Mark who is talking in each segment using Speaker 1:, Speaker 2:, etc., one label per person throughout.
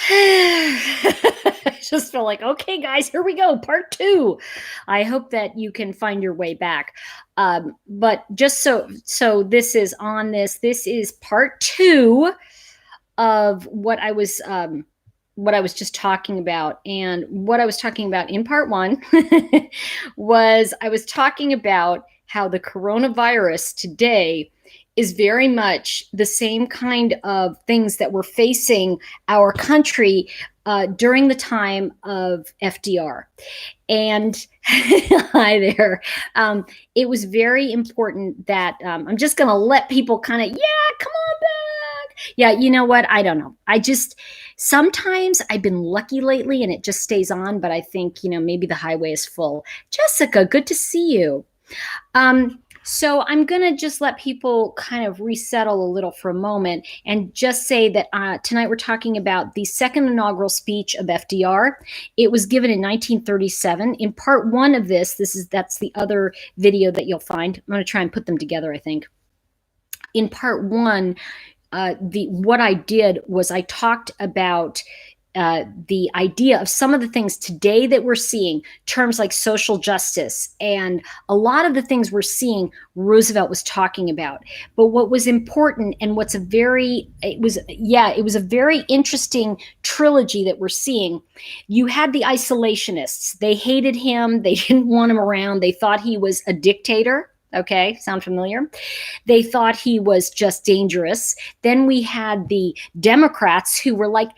Speaker 1: I just feel like, okay, guys, here we go, part two. I hope that you can find your way back. But just so this is on this. This is part two of what I was just talking about. And what I was talking about in part one was I was talking about how the coronavirus today is very much the same kind of things that were facing our country during the time of FDR. And hi there. It was very important that I'm just going to let people kind of, yeah, come on back. Yeah, you know what? I don't know. Sometimes I've been lucky lately and it just stays on, but I think, maybe the highway is full. Jessica, good to see you. So I'm going to just let people kind of resettle a little for a moment and just say that tonight we're talking about the second inaugural speech of FDR. It was given in 1937. In part one of that's the other video that you'll find. I'm going to try and put them together, I think. In part one, what I did was I talked about the idea of some of the things today that we're seeing, terms like social justice, and a lot of the things we're seeing Roosevelt was talking about. But what was important and it was a very interesting trilogy that we're seeing. You had the isolationists. They hated him. They didn't want him around. They thought he was a dictator. Okay, sound familiar? They thought he was just dangerous. Then we had the Democrats who were like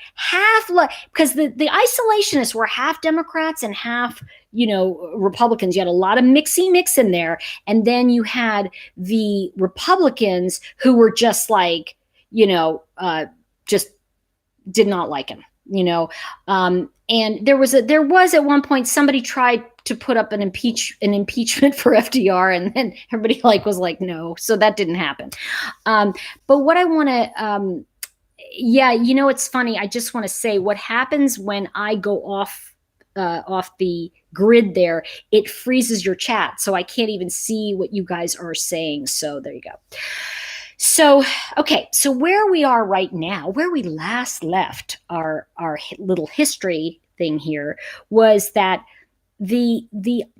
Speaker 1: because the isolationists were half Democrats and half, Republicans. You had a lot of mix in there. And then you had the Republicans who were just like, just did not like him, and there was at one point somebody tried to put up an impeachment for FDR, and then everybody was like, no, so that didn't happen. But what I want to, it's funny. I just want to say what happens when I go off the grid there, it freezes your chat. So I can't even see what you guys are saying. So there you go. So, okay, so where we are right now, where we last left our little history thing here was that the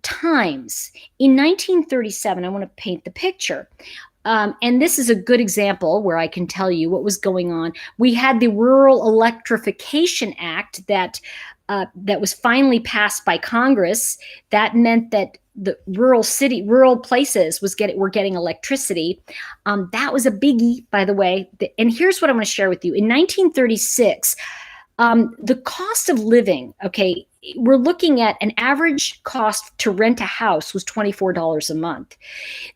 Speaker 1: times in 1937, I want to paint the picture. And this is a good example where I can tell you what was going on. We had the Rural Electrification Act that was finally passed by Congress. That meant that the rural places were getting electricity. That was a biggie, by the way. And here's what I'm going to share with you. In 1936, the cost of living, okay, we're looking at an average cost to rent a house was $24 a month.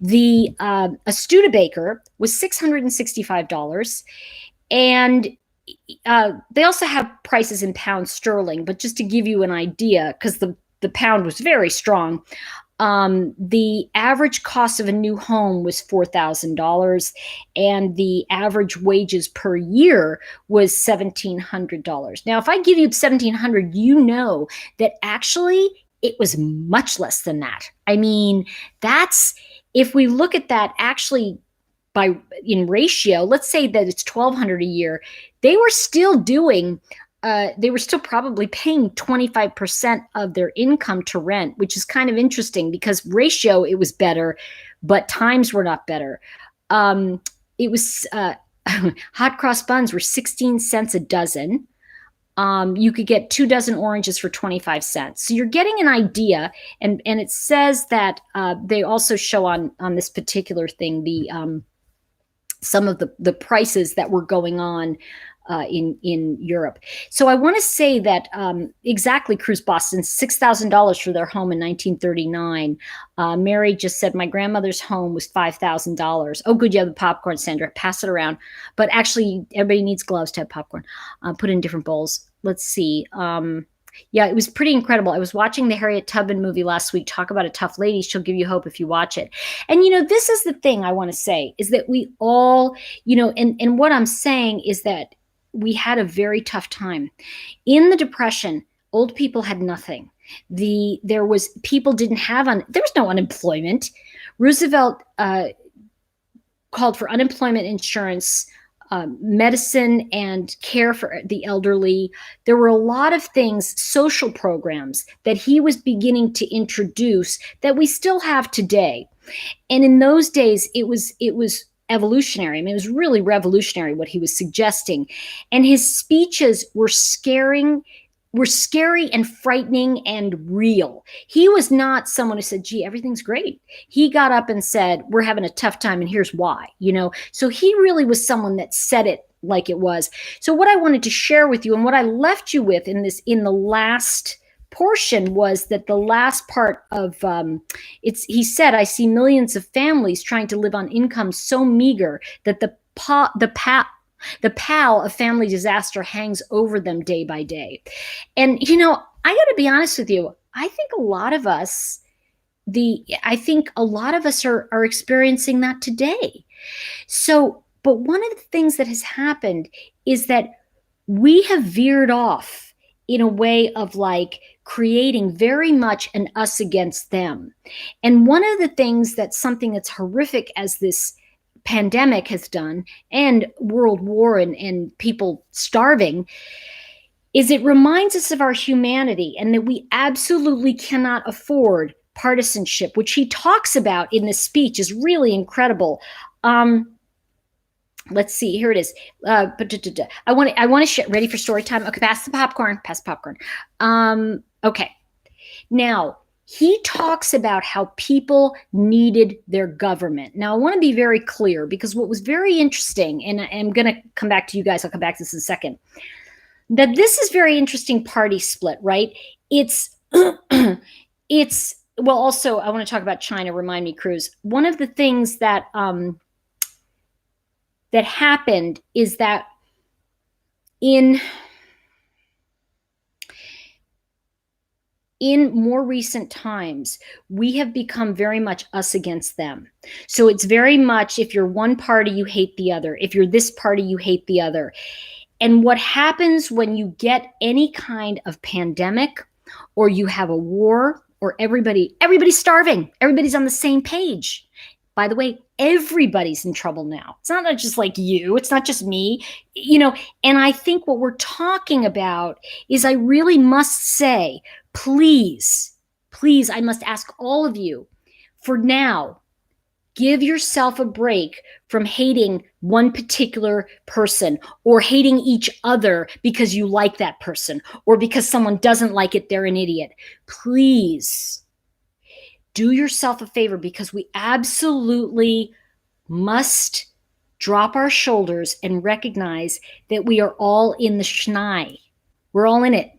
Speaker 1: A Studebaker was $665. And they also have prices in pounds sterling, but just to give you an idea, because the pound was very strong, the average cost of a new home was $4,000, and the average wages per year was $1,700. Now, if I give you $1,700, you know that actually it was much less than that. I mean, if we look at that actually in ratio, let's say that it's $1,200 a year, they were still probably paying 25% of their income to rent, which is kind of interesting because ratio, it was better, but times were not better. It was hot cross buns were 16 cents a dozen. You could get 2 dozen oranges for 25 cents. So you're getting an idea. And it says that they also show on this particular thing, some of the prices that were going on in Europe. So I want to say that exactly, Cruise Boston, $6,000 for their home in 1939. Mary just said, my grandmother's home was $5,000. Oh, good. You have the popcorn, Sandra. Pass it around. But actually, everybody needs gloves to have popcorn. Put it in different bowls. Let's see. Yeah, it was pretty incredible. I was watching the Harriet Tubman movie last week. Talk about a tough lady. She'll give you hope if you watch it. And, this is the thing I want to say is that we all, and what I'm saying is that we had a very tough time. In the Depression, old people had nothing. There was no unemployment. Roosevelt called for unemployment insurance medicine and care for the elderly. There were a lot of things, social programs that he was beginning to introduce that we still have today. And in those days, it was evolutionary. I mean, it was really revolutionary what he was suggesting. And his speeches were scary and frightening and real. He was not someone who said, gee, everything's great. He got up and said, we're having a tough time and here's why, So he really was someone that said it like it was. So what I wanted to share with you and what I left you with in the last portion was that the last part of he said, I see millions of families trying to live on income so meager that the pall of family disaster hangs over them day by day. And, I got to be honest with you. I think a lot of us are experiencing that today. So, but one of the things that has happened is that we have veered off in a way of like creating very much an us against them. And one of the things something that's horrific as this pandemic has done, and world war and people starving, is it reminds us of our humanity and that we absolutely cannot afford partisanship, which he talks about in this speech is really incredible. Let's see, here it is. I want to share. Ready for story time? Okay, pass the popcorn. Okay, now he talks about how people needed their government. Now, I want to be very clear because what was very interesting, and I'm going to come back to you guys. I'll come back to this in a second. That this is very interesting party split, right? It's well. Also, I want to talk about China. Remind me, Cruz. One of the things that that happened is that in more recent times, we have become very much us against them. So it's very much, if you're one party, you hate the other. If you're this party, you hate the other. And what happens when you get any kind of pandemic, or you have a war, or everybody's starving, everybody's on the same page. By the way, everybody's in trouble now. It's not just like you. It's not just me, and I think what we're talking about is, I really must say, please, I must ask all of you, for now, give yourself a break from hating one particular person or hating each other because you like that person or because someone doesn't like it, they're an idiot. Please do yourself a favor, because we absolutely must drop our shoulders and recognize that we are all in the schnai. We're all in it.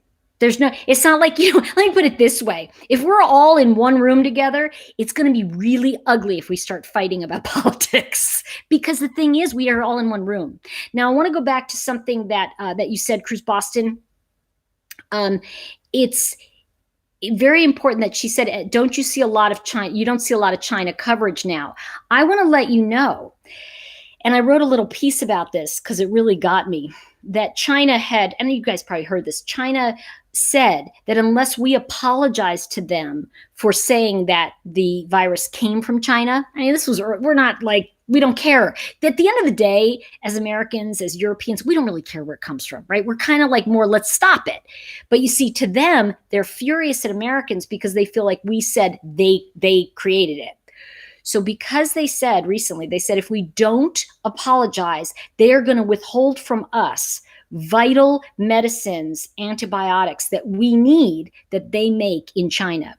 Speaker 1: It's not like, let me put it this way. If we're all in one room together, it's going to be really ugly if we start fighting about politics, because the thing is, we are all in one room. Now, I want to go back to something that you said, Cruz Boston. It's very important that she said, don't you see a lot of China? You don't see a lot of China coverage now. I want to let you know, and I wrote a little piece about this because it really got me, that China had, and you guys probably heard this, China said that unless we apologize to them for saying that the virus came from China, I mean, we're not like, we don't care. At the end of the day, as Americans, as Europeans, we don't really care where it comes from, right? We're kind of like more, let's stop it. But you see, to them, they're furious at Americans because they feel like we said they created it. So because they said recently, if we don't apologize, they are going to withhold from us vital medicines, antibiotics that we need, that they make in China.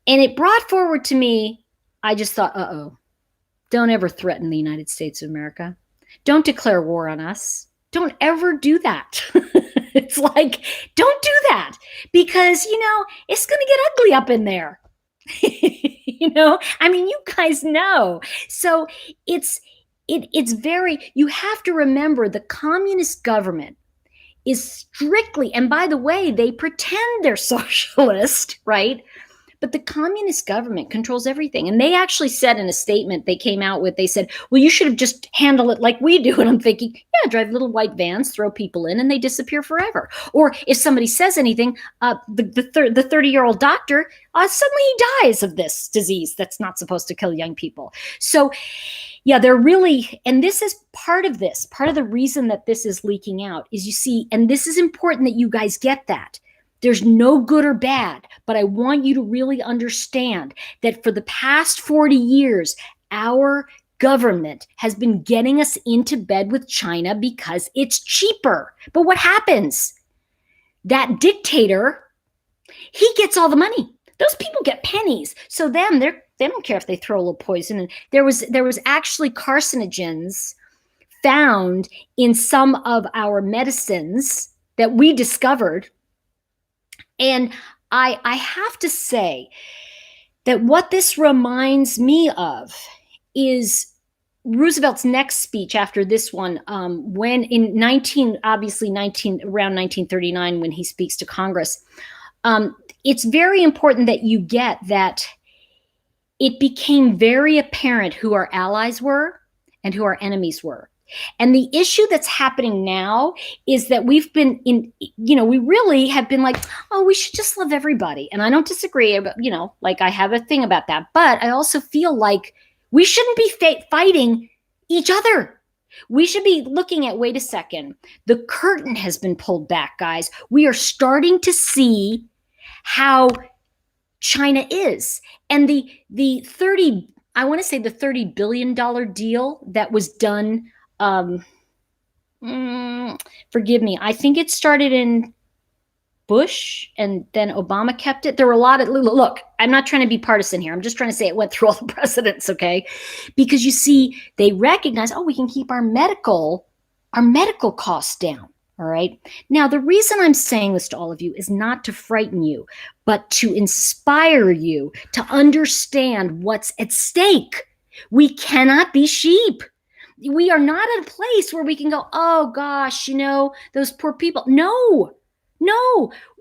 Speaker 1: And it brought forward to me, I just thought, don't ever threaten the United States of America. Don't declare war on us. Don't ever do that. It's like, don't do that, because, it's going to get ugly up in there. I mean, you guys know. So it's very, you have to remember, the communist government is strictly, and by the way, they pretend they're socialist, right? But the communist government controls everything. And they actually said in a statement they came out with, they said, well, you should have just handled it like we do. And I'm thinking, yeah, drive little white vans, throw people in, and they disappear forever. Or if somebody says anything, the 30-year-old doctor, suddenly he dies of this disease that's not supposed to kill young people. So yeah, they're really, and this is part of this. Part of the reason that this is leaking out is, you see, and this is important that you guys get that. There's no good or bad, but I want you to really understand that for the past 40 years, our government has been getting us into bed with China because it's cheaper. But what happens? That dictator, he gets all the money. Those people get pennies. So they don't care if they throw a little poison in. There was actually carcinogens found in some of our medicines that we discovered. And I have to say that what this reminds me of is Roosevelt's next speech after this one, when in around 1939, when he speaks to Congress. It's very important that you get that it became very apparent who our allies were and who our enemies were. And the issue that's happening now is that we've been we really have been like, oh, we should just love everybody. And I don't disagree about, like I have a thing about that. But I also feel like we shouldn't be fighting each other. We should be looking at, wait a second, the curtain has been pulled back, guys. We are starting to see how China is. And the $30 billion deal that was done, forgive me, I think it started in Bush and then Obama kept it. There were a lot of, look, I'm not trying to be partisan here. I'm just trying to say it went through all the presidents, okay? Because you see, they recognize, we can keep our medical costs down. All right. Now, the reason I'm saying this to all of you is not to frighten you, but to inspire you to understand what's at stake. We cannot be sheep. We are not at a place where we can go, oh gosh, those poor people. No,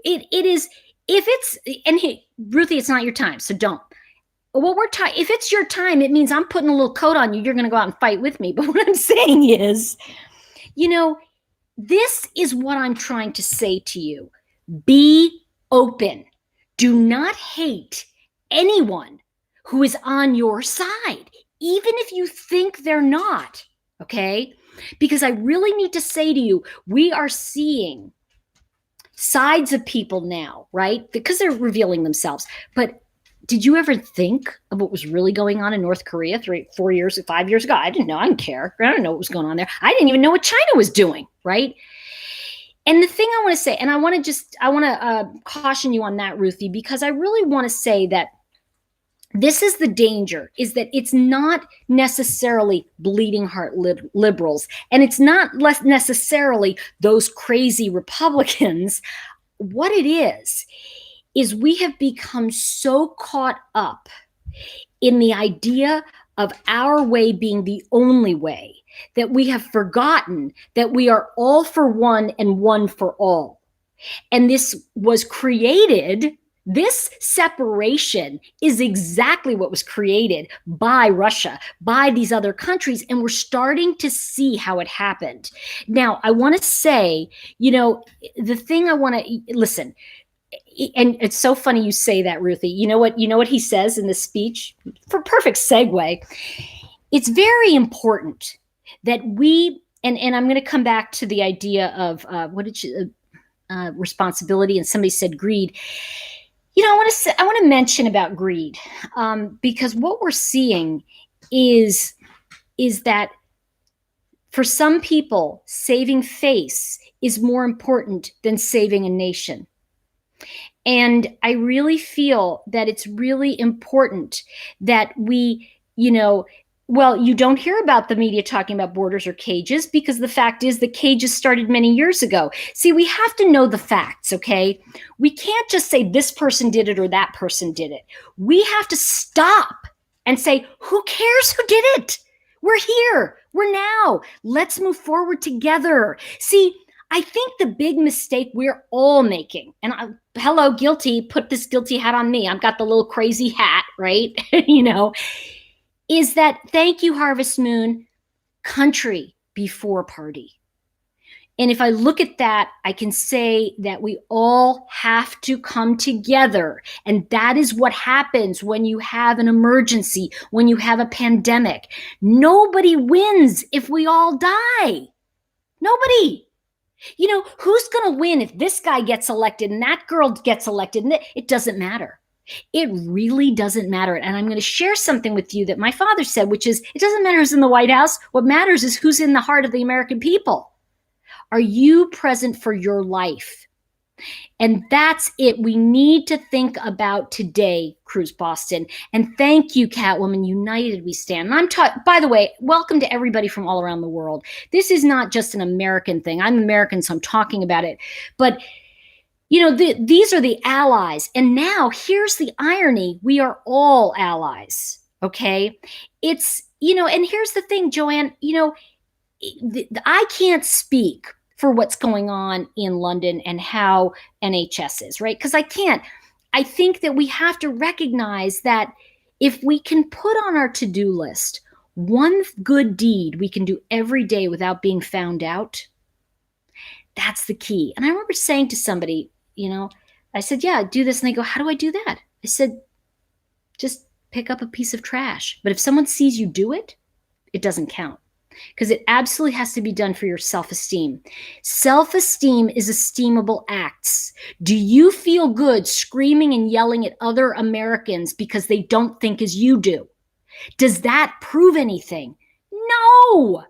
Speaker 1: it is, hey, Ruthie, it's not your time, so don't. If it's your time, it means I'm putting a little coat on you. You're going to go out and fight with me. But what I'm saying is, this is what I'm trying to say to you. Be open. Do not hate anyone who is on your side, even if you think they're not, okay? Because I really need to say to you, we are seeing sides of people now, right? Because they're revealing themselves. But did you ever think of what was really going on in North Korea 5 years ago? I didn't know. I didn't care. I don't know what was going on there. I didn't even know what China was doing, right? And the thing I want to say, and I want to caution you on that, Ruthie, because I really want to say that this is the danger, is that it's not necessarily bleeding heart liberals, and it's not less necessarily those crazy Republicans. What it is we have become so caught up in the idea of our way being the only way that we have forgotten that we are all for one and one for all. And this separation is exactly what was created by Russia, by these other countries, and we're starting to see how it happened. Now, I want to say, the thing I want to, listen, and it's so funny you say that, Ruthie. You know what he says in the speech? For perfect segue, it's very important that we, and I'm going to come back to the idea of responsibility, and somebody said greed. I want to mention about greed, because what we're seeing is that for some people, saving face is more important than saving a nation. And I really feel that it's really important that we, you don't hear about the media talking about borders or cages, because the fact is the cages started many years ago. See, we have to know the facts, okay? We can't just say this person did it or that person did it. We have to stop and say, who cares who did it? We're here. We're now. Let's move forward together. See, I think the big mistake we're all making, and hello, guilty, put this guilty hat on me. I've got the little crazy hat, right? Is that, thank you, Harvest Moon, country before party. And if I look at that, I can say that we all have to come together. And that is what happens when you have an emergency, when you have a pandemic. Nobody wins if we all die. Nobody. Who's going to win if this guy gets elected and that girl gets elected? And it doesn't matter. It really doesn't matter. And I'm going to share something with you that my father said, which is, it doesn't matter who's in the White House. What matters is who's in the heart of the American people. Are you present for your life? And that's it. We need to think about today, Cruise Boston. And thank you, Catwoman. United we stand. And by the way, welcome to everybody from all around the world. This is not just an American thing. I'm American, so I'm talking about it. But these are the allies. And now here's the irony. We are all allies. Okay. It's, and here's the thing, Joanne, I can't speak for what's going on in London and how NHS is, right? Because I can't. I think that we have to recognize that if we can put on our to-do list one good deed we can do every day without being found out, that's the key. And I remember saying to somebody, I said, yeah, do this. And they go, how do I do that? I said, just pick up a piece of trash. But if someone sees you do it, it doesn't count. Because it absolutely has to be done for your self-esteem. Self-esteem is esteemable acts. Do you feel good screaming and yelling at other Americans because they don't think as you do? Does that prove anything? No.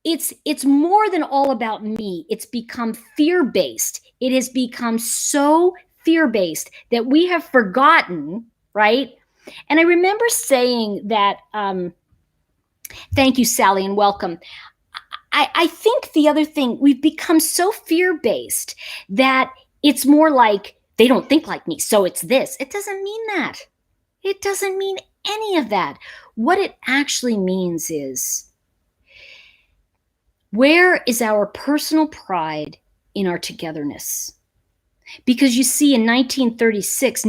Speaker 1: It's more than all about me. It's become fear-based. It has become so fear-based that we have forgotten, right? And I remember saying that, thank you, Sally, and welcome. I think the other thing, we've become so fear-based that it's more like they don't think like me, so it's this. It doesn't mean that. It doesn't mean any of that. What it actually means is, where is our personal pride in our togetherness? Because you see, in 1936,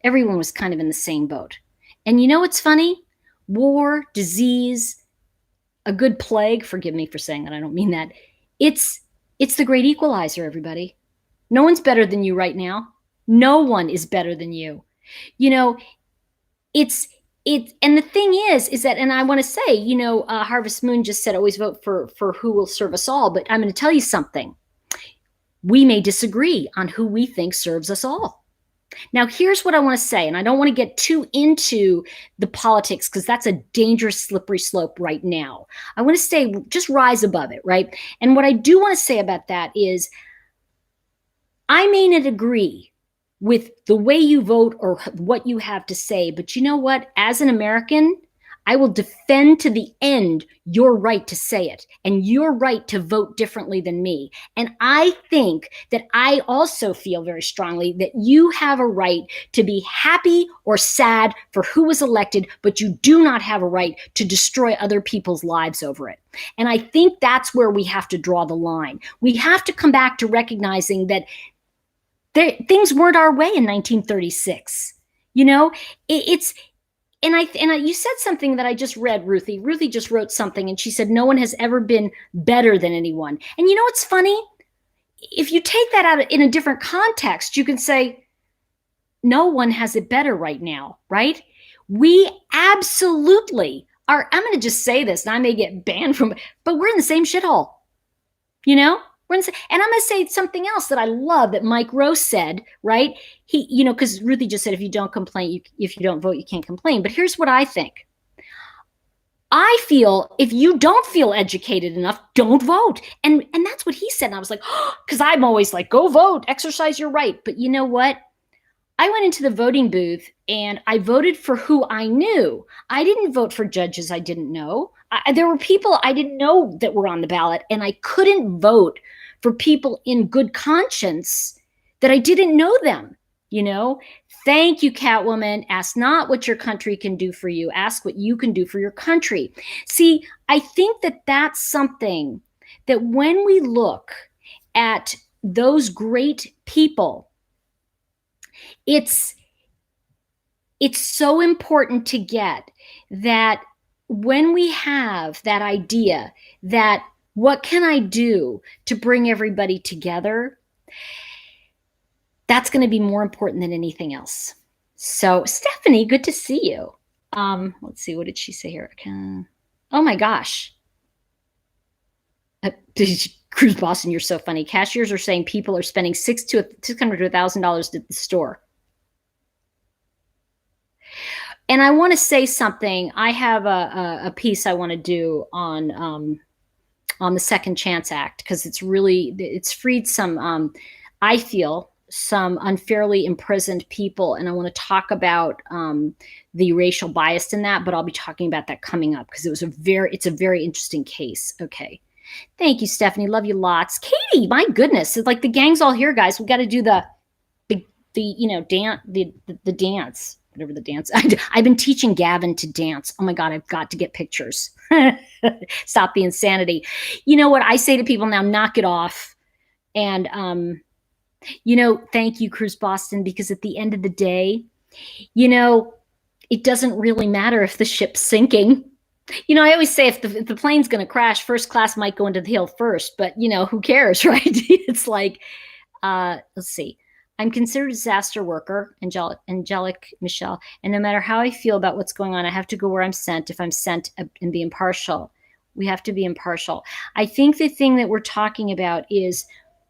Speaker 1: everyone was kind of in the same boat. And you know what's funny? War, disease, a good plague, forgive me for saying that, I don't mean that. It's the great equalizer, everybody. No one's better than you right now. No one is better than you. And the thing is that, and I want to say, Harvest Moon just said, always vote for who will serve us all. But I'm going to tell you something. We may disagree on who we think serves us all. Now, here's what I want to say, and I don't want to get too into the politics because that's a dangerous, slippery slope right now. I want to say, just rise above it, right? And what I do want to say about that is, I may not agree with the way you vote or what you have to say, but you know what? As an American, I will defend to the end your right to say it and your right to vote differently than me. And I think that I also feel very strongly that you have a right to be happy or sad for who was elected, but you do not have a right to destroy other people's lives over it. And I think that's where we have to draw the line. We have to come back to recognizing that things weren't our way in 1936. You said something that I just read, Ruthie. Ruthie just wrote something and she said, no one has ever been better than anyone. And you know what's funny? If you take that out in a different context, you can say, no one has it better right now, right? We absolutely are. I'm going to just say this and I may get banned from it, but we're in the same shithole, And I'm going to say something else that I love that Mike Rowe said, right? He, because Ruthie just said, if you don't complain, if you don't vote, you can't complain. But here's what I think. I feel if you don't feel educated enough, don't vote. And that's what he said. And I was like, because I'm always like, go vote, exercise your right. But you know what? I went into the voting booth and I voted for who I knew. I didn't vote for judges I didn't know. There were people I didn't know that were on the ballot, and I couldn't vote for people in good conscience that I didn't know them, Thank you, Catwoman. Ask not what your country can do for you. Ask what you can do for your country. See, I think that that's something that when we look at those great people, it's so important to get that when we have that idea that what can I do to bring everybody together, that's going to be more important than anything else. So Stephanie, good to see you. Let's see, what did she say here? Oh my gosh. Cruise Boston, you're so funny. Cashiers are saying people are spending $600 to $1,000 at the store. And I want to say something. I have a piece I want to do on the Second Chance Act, because it's freed some, I feel, some unfairly imprisoned people. And I want to talk about the racial bias in that, but I'll be talking about that coming up because it's a very interesting case. Okay. Thank you, Stephanie. Love you lots. Katie, my goodness. It's like the gang's all here, guys. We got to do the dance, whatever the dance. I've been teaching Gavin to dance. Oh my God, I've got to get pictures. Stop the insanity. You know what I say to people now? Knock it off. And, thank you, Cruise Boston, because at the end of the day, it doesn't really matter if the ship's sinking. I always say if the plane's going to crash, first class might go into the hill first, but who cares, right? It's like, let's see. I'm considered a disaster worker, Angelic Michelle, and no matter how I feel about what's going on, I have to go where I'm sent. If I'm sent, and be impartial. We have to be impartial. I think the thing that we're talking about is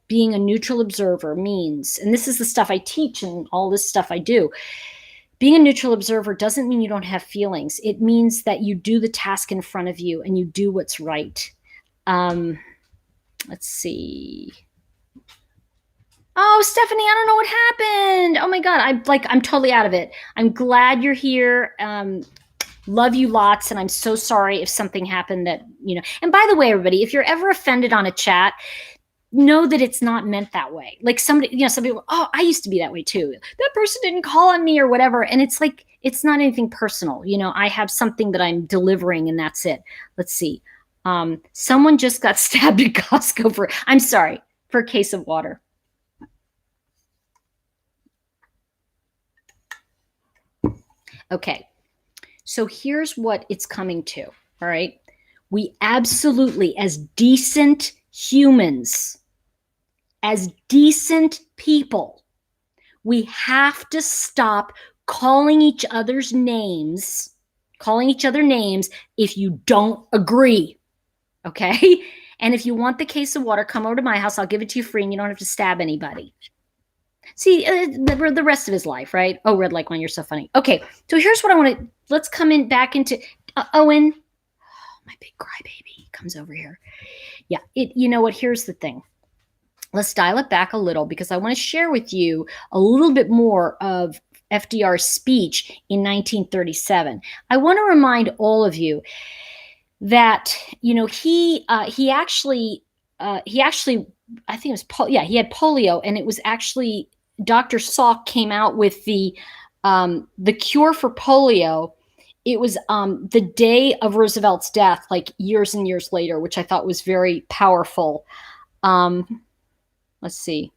Speaker 1: being a neutral observer means, and this is the stuff I teach and all this stuff I do. Being a neutral observer doesn't mean you don't have feelings. It means that you do the task in front of you and you do what's right. Let's see. Oh, Stephanie, I don't know what happened. Oh my God, I'm totally out of it. I'm glad you're here. Love you lots, and I'm so sorry if something happened that, And by the way, everybody, if you're ever offended on a chat, know that it's not meant that way. Like somebody, some people, oh, I used to be that way too. That person didn't call on me or whatever. And it's like, it's not anything personal. I have something that I'm delivering and that's it. Let's see. Someone just got stabbed at Costco for a case of water. Okay. So here's what it's coming to. All right. We absolutely, as decent humans, as decent people, we have to stop calling each other names if you don't agree. Okay? And if you want the case of water, come over to my house. I'll give it to you free and you don't have to stab anybody. See, the rest of his life, right? Oh, red light one, you're so funny. Okay, so here's what I want to, let's come in back into, Owen, my big crybaby comes over here. Yeah, you know what, here's the thing. Let's dial it back a little because I want to share with you a little bit more of FDR's speech in 1937. I want to remind all of you that, he actually, I think it was, he had polio, and it was actually, Dr. Salk came out with the cure for polio. It was the day of Roosevelt's death, like years and years later, which I thought was very powerful. Let's see.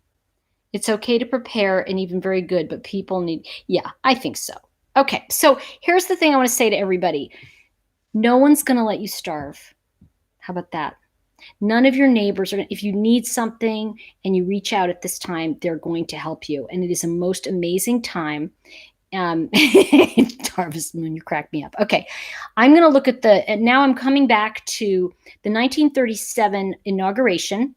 Speaker 1: It's okay to prepare and even very good, but people need, yeah, I think so. Okay, so here's the thing I want to say to everybody. No one's going to let you starve. How about that? None of your neighbors are, if you need something and you reach out at this time, they're going to help you. And it is a most amazing time. Harvest Moon, you crack me up. Okay, I'm going to look at now I'm coming back to the 1937 inauguration.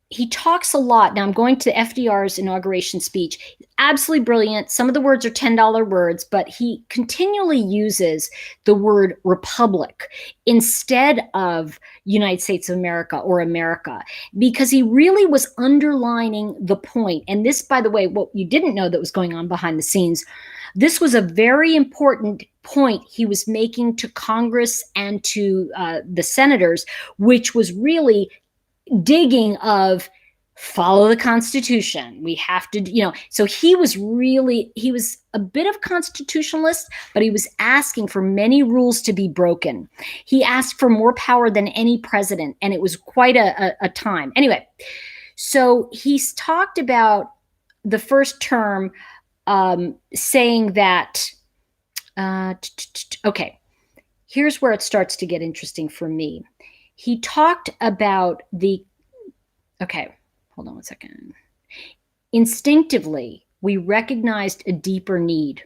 Speaker 1: He talks a lot. Now I'm going to FDR's inauguration speech. Absolutely brilliant. Some of the words are $10 words, but he continually uses the word republic instead of United States of America or America, because he really was underlining the point. And this, by the way, what you didn't know that was going on behind the scenes, this was a very important point he was making to Congress and to the senators, which was really digging of follow the Constitution. We have to, so he was a bit of constitutionalist, but he was asking for many rules to be broken. He asked for more power than any president, and it was quite a time. Anyway, so he's talked about the first term, saying that, okay, here's where it starts to get interesting for me. He talked about okay, hold on one second. Instinctively, we recognized a deeper need.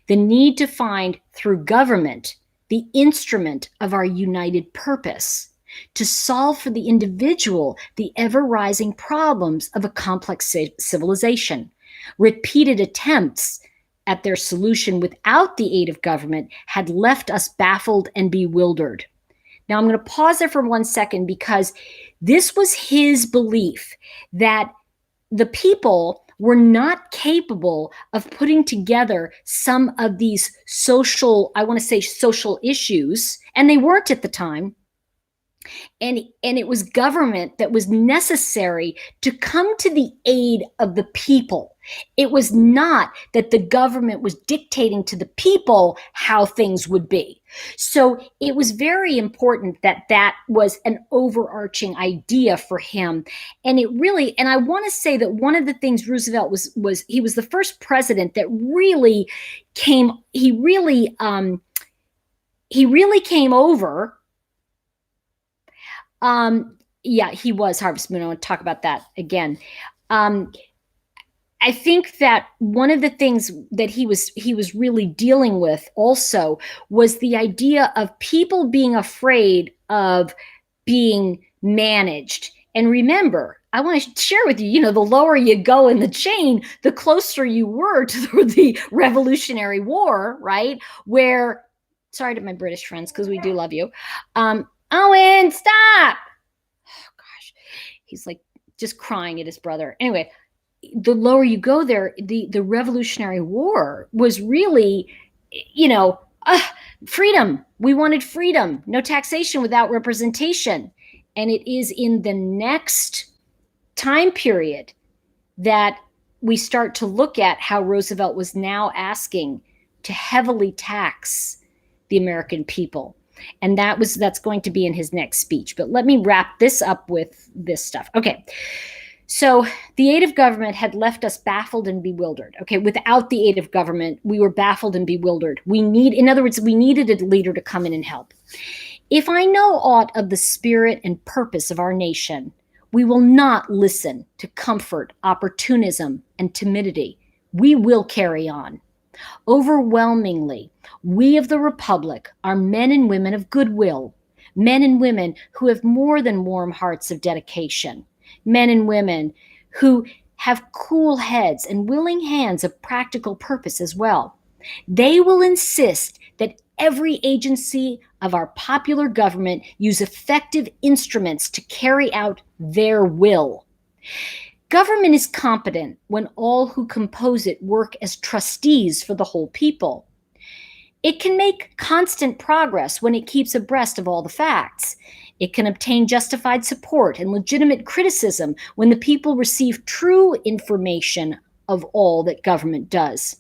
Speaker 1: The need to find, through government, the instrument of our united purpose, to solve for the individual the ever-rising problems of a complex civilization. Repeated attempts at their solution without the aid of government had left us baffled and bewildered. Now, I'm going to pause there for 1 second, because this was his belief that the people were not capable of putting together some of these social issues, and they weren't at the time. And it was government that was necessary to come to the aid of the people. It was not that the government was dictating to the people how things would be. So it was very important that was an overarching idea for him. And I want to say that one of the things Roosevelt was he was the first president that really came over. Yeah, he was Harvest Moon. I want to talk about that again. I think that one of the things that he was really dealing with also was the idea of people being afraid of being managed. And remember, I want to share with you, the lower you go in the chain, the closer you were to the Revolutionary War, right? Where, sorry to my British friends, because we do love you. Owen, stop! Oh, gosh. He's like just crying at his brother. Anyway, the lower you go there, the Revolutionary War was really, freedom. We wanted freedom, no taxation without representation. And it is in the next time period that we start to look at how Roosevelt was now asking to heavily tax the American people. And that's going to be in his next speech. But let me wrap this up with this stuff. Okay. So the aid of government had left us baffled and bewildered. Okay. Without the aid of government, we were baffled and bewildered. In other words, we needed a leader to come in and help. If I know aught of the spirit and purpose of our nation, we will not listen to comfort, opportunism, and timidity. We will carry on. Overwhelmingly, we of the Republic are men and women of goodwill, men and women who have more than warm hearts of dedication, men and women who have cool heads and willing hands of practical purpose as well. They will insist that every agency of our popular government use effective instruments to carry out their will. Government is competent when all who compose it work as trustees for the whole people. It can make constant progress when it keeps abreast of all the facts. It can obtain justified support and legitimate criticism when the people receive true information of all that government does.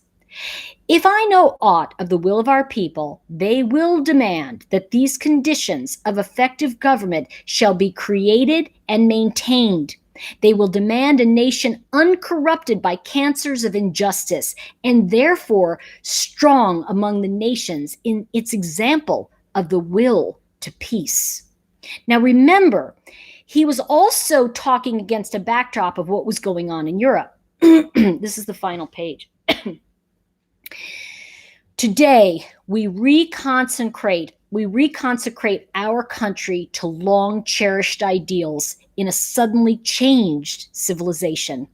Speaker 1: If I know aught of the will of our people, they will demand that these conditions of effective government shall be created and maintained. They will demand a nation uncorrupted by cancers of injustice, and therefore strong among the nations in its example of the will to peace. Now remember, he was also talking against a backdrop of what was going on in Europe. This is the final page. Today, we reconsecrate our country to long cherished ideals in a suddenly changed civilization.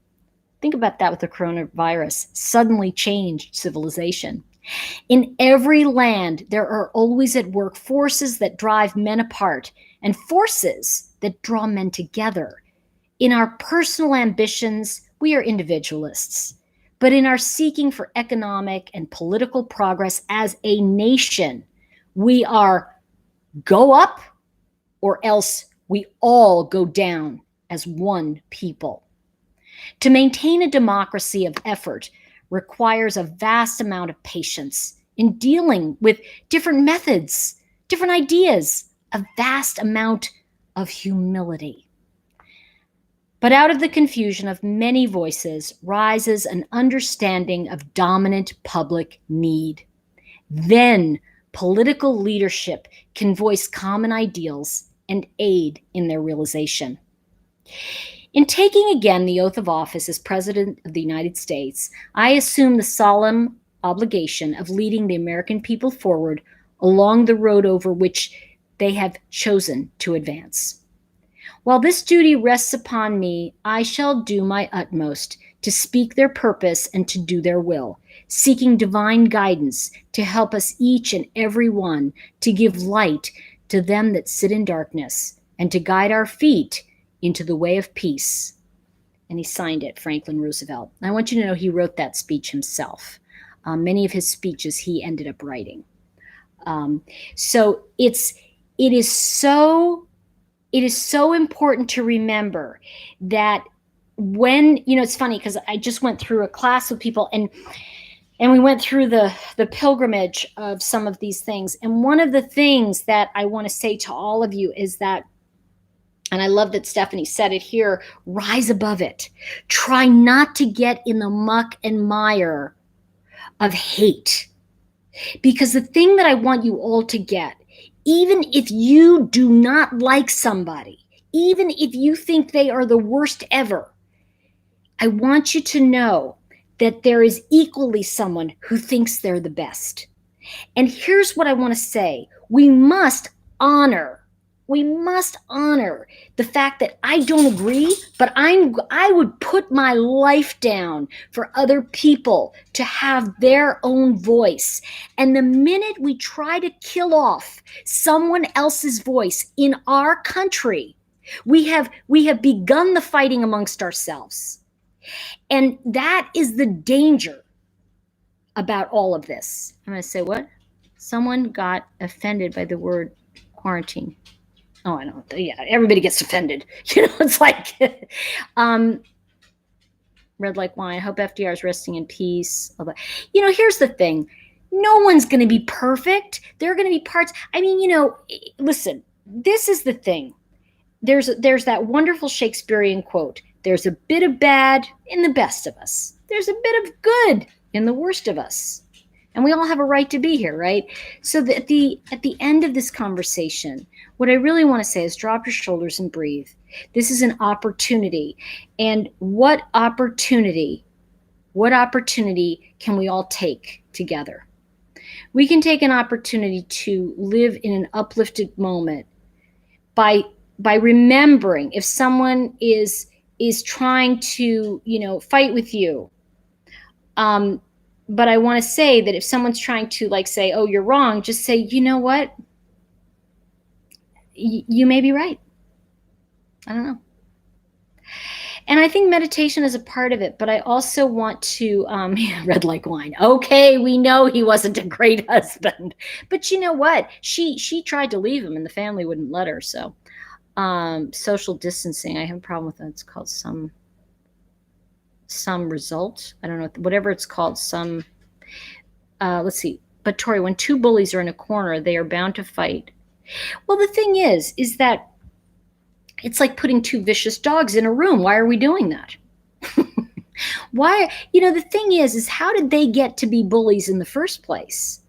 Speaker 1: Think about that with the coronavirus, suddenly changed civilization. In every land, there are always at work forces that drive men apart and forces that draw men together. In our personal ambitions, we are individualists. But in our seeking for economic and political progress as a nation, we are go up or else we all go down as one people. To maintain a democracy of effort requires a vast amount of patience in dealing with different methods, different ideas, a vast amount of humility. But out of the confusion of many voices rises an understanding of dominant public need. Then political leadership can voice common ideals and aid in their realization. In taking again the oath of office as President of the United States, I assume the solemn obligation of leading the American people forward along the road over which they have chosen to advance. While this duty rests upon me, I shall do my utmost to speak their purpose and to do their will, seeking divine guidance to help us each and every one to give light to them that sit in darkness and to guide our feet into the way of peace. And he signed it, Franklin Roosevelt. I want you to know he wrote that speech himself. Many of his speeches he ended up writing. So it is so important to remember that when, it's funny because I just went through a class with people and we went through the pilgrimage of some of these things. And one of the things that I want to say to all of you is that, and I love that Stephanie said it here, rise above it. Try not to get in the muck and mire of hate. Because the thing that I want you all to get, even if you do not like somebody, even if you think they are the worst ever, I want you to know that there is equally someone who thinks they're the best. And here's what I want to say. We must honor the fact that I don't agree, but I would put my life down for other people to have their own voice. And the minute we try to kill off someone else's voice in our country, we have begun the fighting amongst ourselves. And that is the danger about all of this. I'm going to say what? Someone got offended by the word quarantine. Oh, I know. Yeah, everybody gets offended. It's like red like wine. I hope FDR is resting in peace. Here's the thing. No one's going to be perfect. There are going to be parts. Listen, this is the thing. There's that wonderful Shakespearean quote. There's a bit of bad in the best of us. There's a bit of good in the worst of us. And we all have a right to be here, right? So at the end of this conversation, what I really want to say is drop your shoulders and breathe. This is an opportunity. And what opportunity can we all take together? We can take an opportunity to live in an uplifted moment by remembering if someone is trying to, fight with you. But I want to say that if someone's trying to say, oh, you're wrong, just say, you know what? You may be right. I don't know. And I think meditation is a part of it, but I also want to, red like wine. Okay, we know he wasn't a great husband, but you know what? She tried to leave him and the family wouldn't let her. So social distancing, I have a problem with that. It's called some result. I don't know, whatever it's called, let's see. But Tori, when two bullies are in a corner, they are bound to fight. Well, the thing is that it's like putting two vicious dogs in a room. Why are we doing that? Why? The thing is how did they get to be bullies in the first place?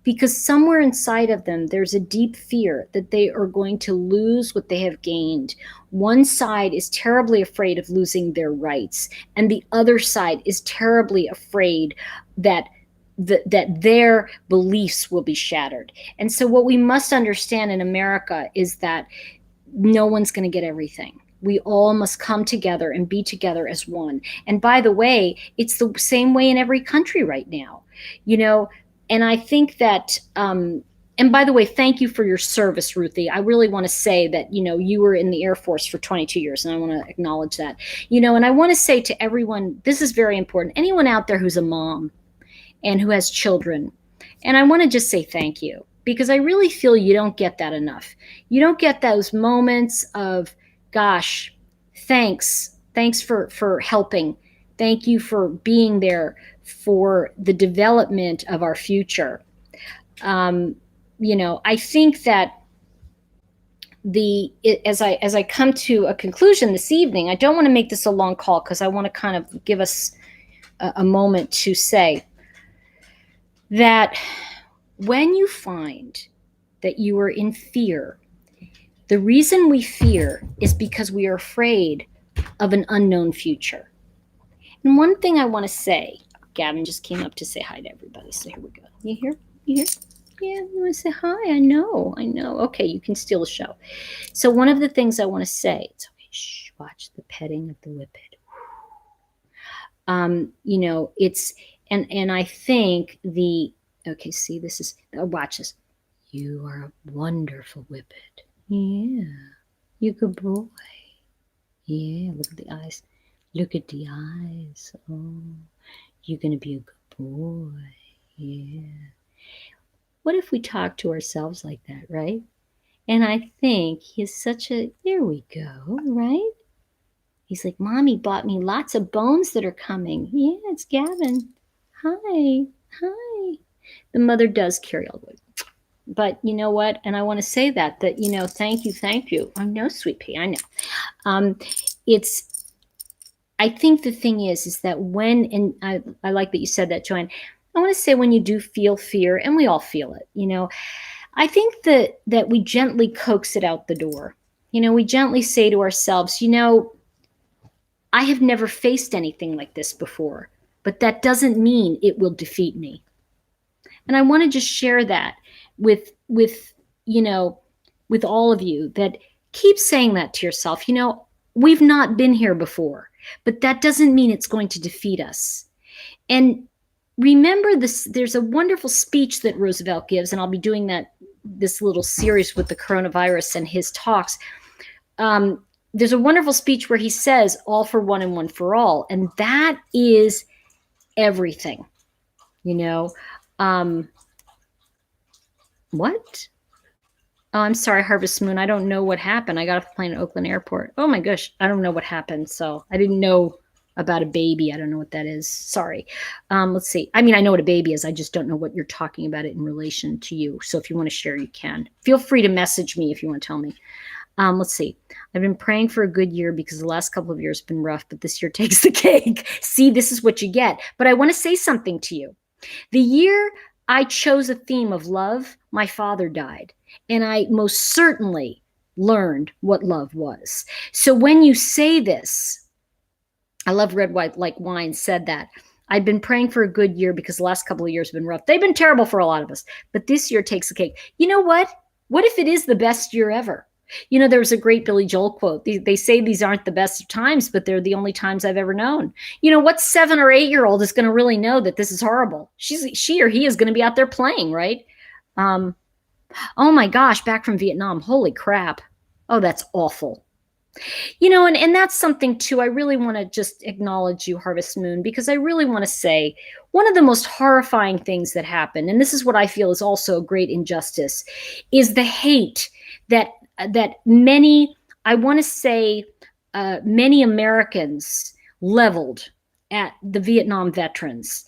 Speaker 1: Because somewhere inside of them, there's a deep fear that they are going to lose what they have gained. One side is terribly afraid of losing their rights, and the other side is terribly afraid that their beliefs will be shattered. And so what we must understand in America is that no one's going to get everything. We all must come together and be together as one. And by the way, it's the same way in every country right now, and I think that, and by the way, thank you for your service, Ruthie. I really want to say that, you were in the Air Force for 22 years, and I want to acknowledge that, and I want to say to everyone, this is very important. Anyone out there who's a mom and who has children, and I want to just say thank you, because I really feel you don't get that enough. You don't get those moments of, gosh, Thanks for helping. Thank you for being there for the development of our future. I think that as I come to a conclusion this evening, I don't want to make this a long call because I want to kind of give us a moment to say that when you find that you are in fear, the reason we fear is because we are afraid of an unknown future. And one thing I want to say, Gavin just came up to say hi to everybody. So here we go. You hear? You hear? Yeah, you want to say hi? I know. Okay, you can steal the show. So one of the things I want to say, it's okay, shh, watch the petting of the whippet. It's, and I think okay, see, this is, watch this. You are a wonderful whippet. Yeah, you good boy. Yeah, look at the eyes. Look at the eyes. Oh, you're going to be a good boy. Yeah. What if we talk to ourselves like that, right? And I think he's there we go, right? He's like, Mommy bought me lots of bones that are coming. Yeah, it's Gavin. Hi. The mother does carry all the way. But you know what? And I want to say that, thank you. I know, sweet pea, I know. I think the thing is that and I like that you said that, Joanne. I want to say when you do feel fear, and we all feel it, I think that we gently coax it out the door. We gently say to ourselves, I have never faced anything like this before, but that doesn't mean it will defeat me. And I want to just share that with all of you, that keep saying that to yourself. We've not been here before, but that doesn't mean it's going to defeat us. And remember this, there's a wonderful speech that Roosevelt gives, and I'll be doing this little series with the coronavirus and his talks. There's a wonderful speech where he says, all for one and one for all. And that is everything, what? Oh, I'm sorry, Harvest Moon. I don't know what happened. I got off the plane at Oakland Airport. Oh my gosh, I don't know what happened. So I didn't know about a baby. I don't know what that is. Sorry. Let's see. I mean, I know what a baby is. I just don't know what you're talking about it in relation to you. So if you want to share, you can. Feel free to message me if you want to tell me. Let's see. I've been praying for a good year because the last couple of years have been rough, but this year takes the cake. See, this is what you get. But I want to say something to you. The year I chose a theme of love, my father died. And I most certainly learned what love was. So when you say this, I love Red, White, Like Wine said that. I've been praying for a good year because the last couple of years have been rough. They've been terrible for a lot of us, but this year takes the cake. You know what? What if it is the best year ever? There was a great Billy Joel quote. They say these aren't the best of times, but they're the only times I've ever known. What 7 or 8 year old is going to really know that this is horrible? She or he is going to be out there playing, right? Oh my gosh, back from Vietnam. Holy crap. Oh, that's awful. And that's something too. I really want to just acknowledge you, Harvest Moon, because I really want to say one of the most horrifying things that happened, and this is what I feel is also a great injustice, is the hate that many, I want to say, many Americans leveled at the Vietnam veterans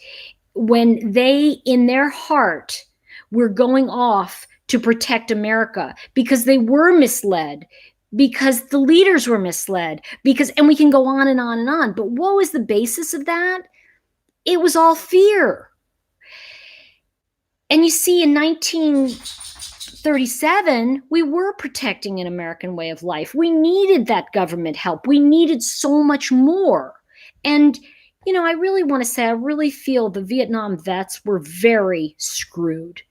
Speaker 1: when they, in their heart, were going off to protect America because they were misled, because the leaders were misled, and we can go on and on and on. But what was the basis of that? It was all fear. And you see, in 1937, we were protecting an American way of life. We needed that government help. We needed so much more. And, I really want to say, I really feel the Vietnam vets were very screwed.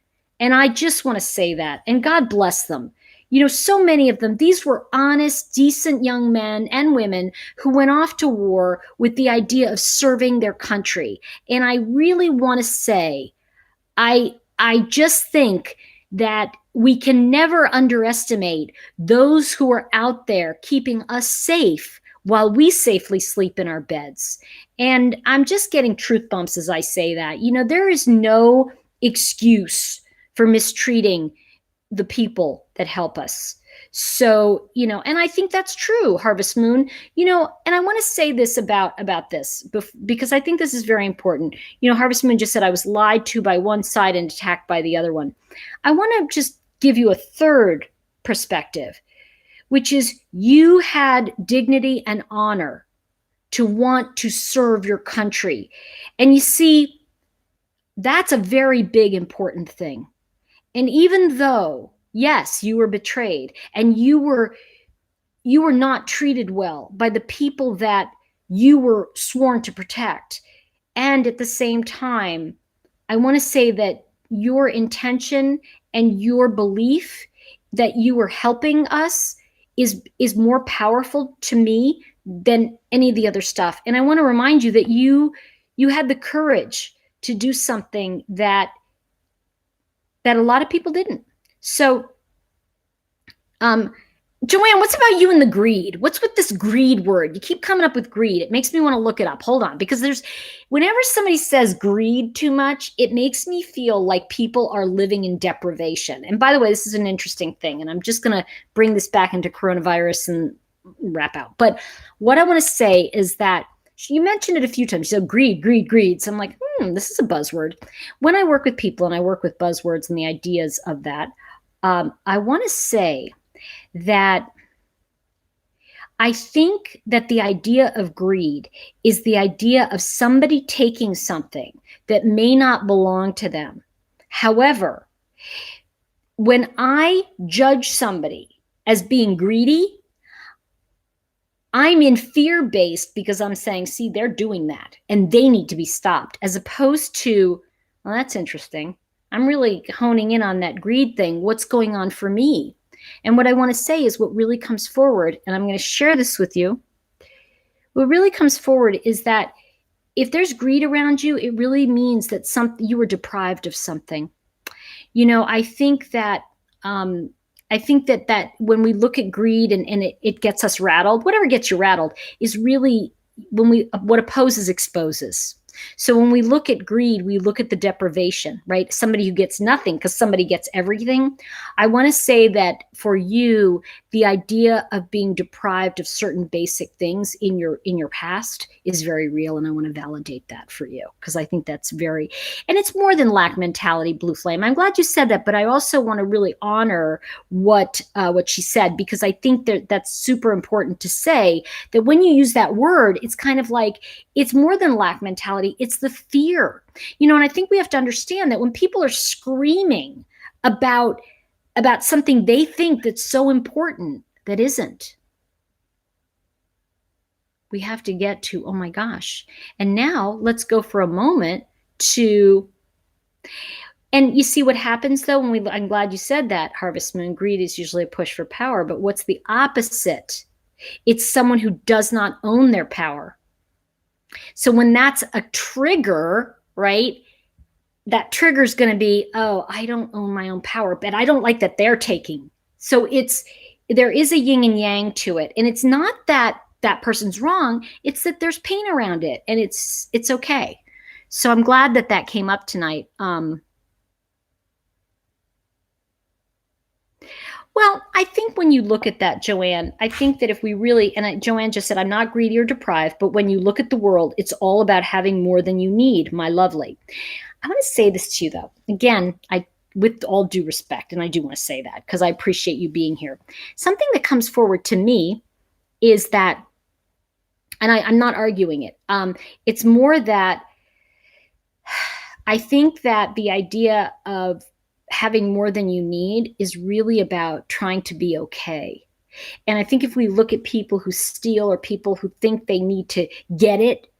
Speaker 1: And I just want to say that. And God bless them. So many of them, these were honest, decent young men and women who went off to war with the idea of serving their country. And I really want to say, I just think that we can never underestimate those who are out there keeping us safe while we safely sleep in our beds. And I'm just getting truth bumps as I say that. There is no excuse for mistreating the people that help us. So, and I think that's true, Harvest Moon, and I want to say this about this because I think this is very important. Harvest Moon just said I was lied to by one side and attacked by the other one. I want to just give you a third perspective, which is you had dignity and honor to want to serve your country. And you see, that's a very big, important thing. And even though, yes, you were betrayed and you were not treated well by the people that you were sworn to protect, and at the same time, I want to say that your intention and your belief that you were helping us is more powerful to me than any of the other stuff. And I want to remind you that you had the courage to do something that a lot of people didn't. So, Joanne, what's about you and the greed? What's with this greed word? You keep coming up with greed. It makes me want to look it up. Hold on, because whenever somebody says greed too much, it makes me feel like people are living in deprivation. And by the way, this is an interesting thing, and I'm just going to bring this back into coronavirus and wrap out. But what I want to say is that you mentioned it a few times. So greed, greed, greed. So I'm like, this is a buzzword. When I work with people and I work with buzzwords and the ideas of that, I want to say that I think that the idea of greed is the idea of somebody taking something that may not belong to them. However, when I judge somebody as being greedy, I'm in fear-based because I'm saying, see, they're doing that and they need to be stopped, as opposed to, well, that's interesting. I'm really honing in on that greed thing. What's going on for me? And what I want to say is what really comes forward, and I'm going to share this with you. What really comes forward is that if there's greed around you, it really means that you were deprived of something. I think that that when we look at greed and it gets us rattled, whatever gets you rattled is really what opposes exposes. So when we look at greed, we look at the deprivation, right? Somebody who gets nothing because somebody gets everything. I want to say that for you, the idea of being deprived of certain basic things in your past is very real, and I want to validate that for you because I think that's and it's more than lack mentality, Blue Flame. I'm glad you said that, but I also want to really honor what she said, because I think that's super important to say, that when you use that word, it's kind of like it's more than lack mentality. It's the fear, and I think we have to understand that when people are screaming about something they think that's so important that isn't, we have to get to, oh my gosh. And now let's go for a moment to, and you see what happens though I'm glad you said that, Harvest Moon. Greed is usually a push for power, but what's the opposite? It's someone who does not own their power. So when that's a trigger, right? That trigger is going to be, oh, I don't own my own power, but I don't like that they're taking. So there is a yin and yang to it. And it's not that person's wrong. It's that there's pain around it, and it's okay. So I'm glad that came up tonight. Well, I think when you look at that, Joanne, I think that if we really, and Joanne just said, I'm not greedy or deprived, but when you look at the world, it's all about having more than you need, my lovely. I want to say this to you, though. Again, with all due respect, and I do want to say that because I appreciate you being here. Something that comes forward to me is that, and I'm not arguing it, it's more that I think that the idea of having more than you need is really about trying to be okay. And I think if we look at people who steal or people who think they need to get it,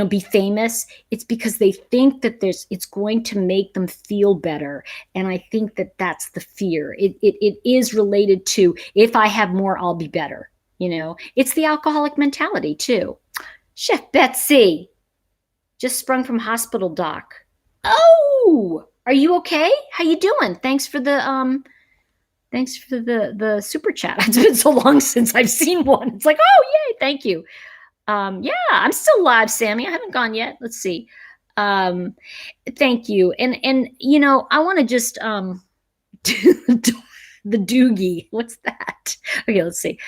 Speaker 1: be famous, it's because they think that it's going to make them feel better. And I think that that's the fear. It is related to, if I have more, I'll be better. It's the alcoholic mentality too. Chef Betsy just sprung from hospital doc. Oh, are you okay? How you doing? Thanks for the super chat. It's been so long since I've seen one. It's like, oh yay, thank you. Yeah, I'm still live, Sammy. I haven't gone yet. Let's see. Thank you. And I want to just The doogie. What's that? Okay, let's see.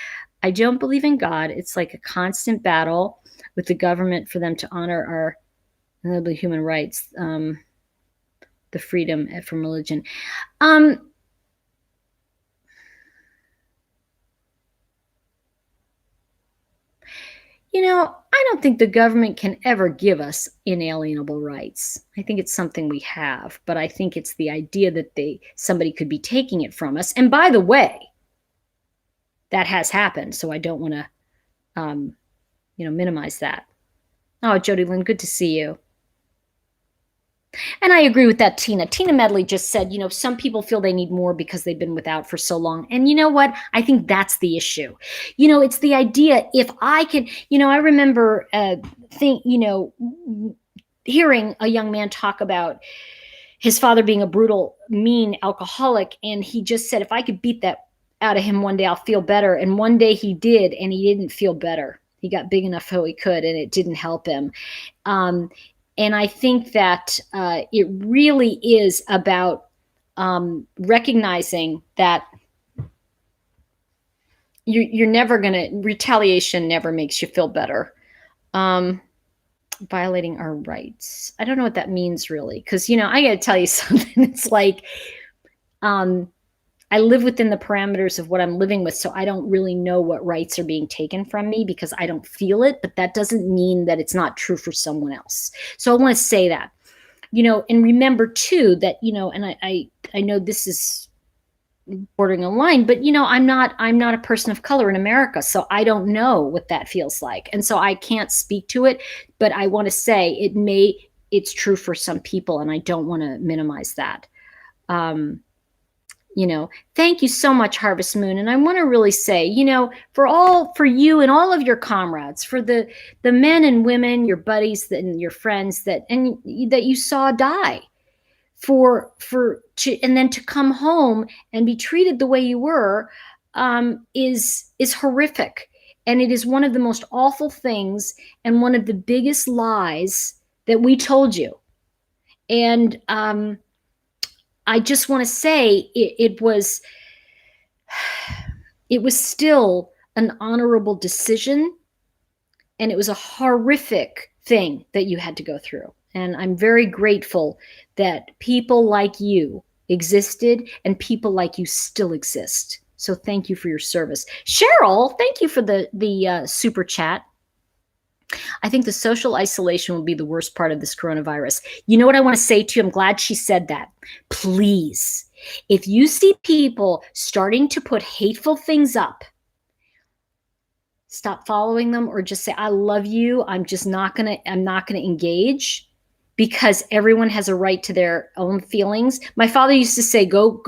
Speaker 1: I don't believe in God. It's like a constant battle with the government for them to honor our inalienable human rights, the freedom from religion. I don't think the government can ever give us inalienable rights. I think it's something we have, but I think it's the idea that somebody could be taking it from us. And by the way, that has happened, so I don't want to, minimize that. Oh, Jody Lynn, good to see you. And I agree with that, Tina. Tina Medley just said, some people feel they need more because they've been without for so long. And you know what? I think that's the issue. It's the idea, if I can, I remember hearing a young man talk about his father being a brutal, mean alcoholic. And he just said, if I could beat that out of him one day, I'll feel better. And one day he did, and he didn't feel better. He got big enough so he could, and it didn't help him. And I think that it really is about recognizing that you're never going to, retaliation never makes you feel better. Violating our rights. I don't know what that means really. Because, I got to tell you something. It's like I live within the parameters of what I'm living with. So I don't really know what rights are being taken from me because I don't feel it. But that doesn't mean that it's not true for someone else. So I want to say that, and remember too that, and I know this is bordering a line, but I'm not a person of color in America. So I don't know what that feels like. And so I can't speak to it, but I want to say it's true for some people. And I don't want to minimize that. Thank you so much, Harvest Moon. And I want to really say, for you and all of your comrades, for the men and women, your buddies and your friends that you saw die, and then to come home and be treated the way you were, is horrific. And it is one of the most awful things and one of the biggest lies that we told you. And, I just want to say it was still an honorable decision, and it was a horrific thing that you had to go through. And I'm very grateful that people like you existed and people like you still exist. So thank you for your service. Cheryl, thank you for the super chat. I think the social isolation will be the worst part of this coronavirus. You know what I want to say to you? I'm glad she said that. Please, if you see people starting to put hateful things up, stop following them or just say, I love you. I'm not going to engage, because everyone has a right to their own feelings. My father used to say, go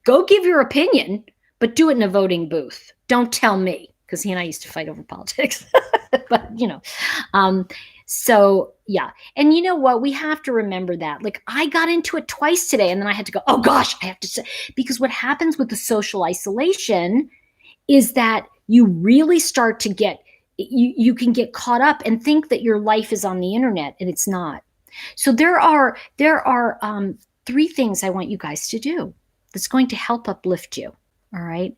Speaker 1: give your opinion, but do it in a voting booth. Don't tell me, because he and I used to fight over politics. But so yeah. And you know what? We have to remember that. Like, I got into it twice today, and then I had to go, oh gosh, I have to say, because what happens with the social isolation is that you really start to get, you can get caught up and think that your life is on the internet, and it's not. So there are 3 things I want you guys to do that's going to help uplift you. All right.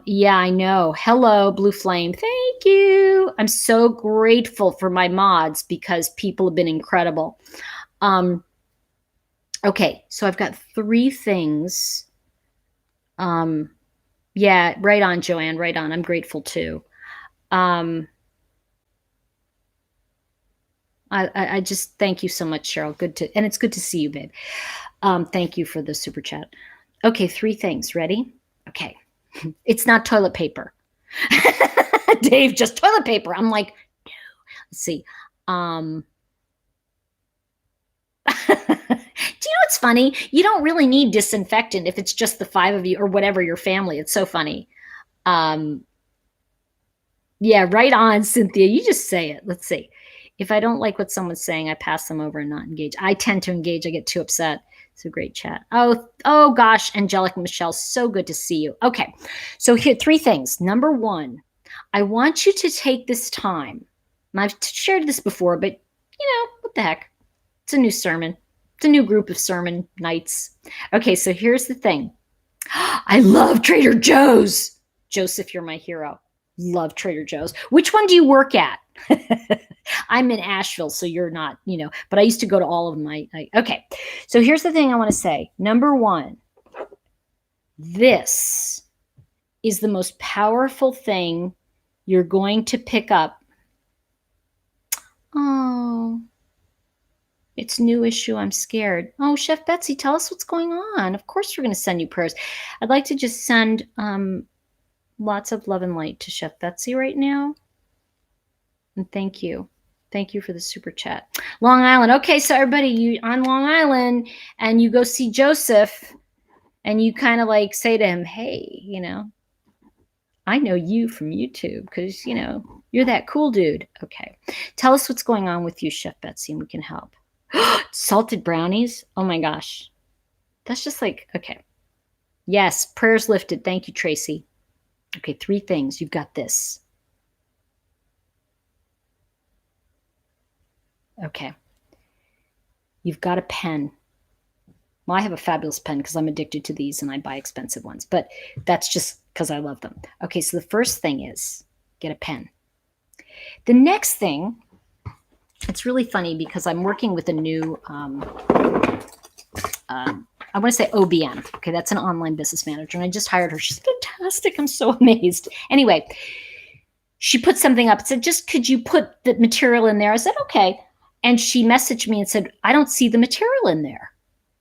Speaker 1: Yeah, I know. Hello, Blue Flame. Thank you. I'm so grateful for my mods because people have been incredible. Okay, so I've got 3 things. Yeah, right on, Joanne, right on. I'm grateful too. I just thank you so much, Cheryl. And it's good to see you, babe. Thank you for the super chat. Okay, 3 things. Ready? Okay. It's not toilet paper. Dave, just toilet paper. I'm like, no. Let's see. Do you know what's funny? You don't really need disinfectant if it's just the 5 of you or whatever, your family. It's so funny. Yeah, right on, Cynthia. You just say it. Let's see. If I don't like what someone's saying, I pass them over and not engage. I tend to engage. I get too upset. It's a great chat. Oh gosh, Angelica Michelle, so good to see you. Okay, so here 3 things. Number 1, I want you to take this time. And I've shared this before, but what the heck? It's a new sermon. It's a new group of sermon nights. Okay, so here's the thing. I love Trader Joe's. Joseph, you're my hero. Love Trader Joe's. Which one do you work at? I'm in Asheville, so you're not, but I used to go to all of them. Okay. So here's the thing I want to say. Number one, this is the most powerful thing you're going to pick up. Oh, it's new issue. I'm scared. Oh, Chef Betsy, tell us what's going on. Of course, we're going to send you prayers. I'd like to just send lots of love and light to Chef Betsy right now. And thank you. Thank you for the super chat. Long Island. Okay, so everybody, you on Long Island and you go see Joseph and you kind of like say to him, hey, I know you from YouTube because, you're that cool dude. Okay. Tell us what's going on with you, Chef Betsy, and we can help. Salted brownies? Oh my gosh. That's just like, okay. Yes, prayers lifted. Thank you, Tracy. Okay, 3 things. You've got this. Okay. You've got a pen. Well, I have a fabulous pen because I'm addicted to these and I buy expensive ones, but that's just because I love them. Okay, so the first thing is get a pen. The next thing, it's really funny because I'm working with a new, I want to say OBM. Okay, that's an online business manager. And I just hired her. She's fantastic. I'm so amazed. Anyway, she put something up. Said, just could you put the material in there? I said, okay. And she messaged me and said, I don't see the material in there.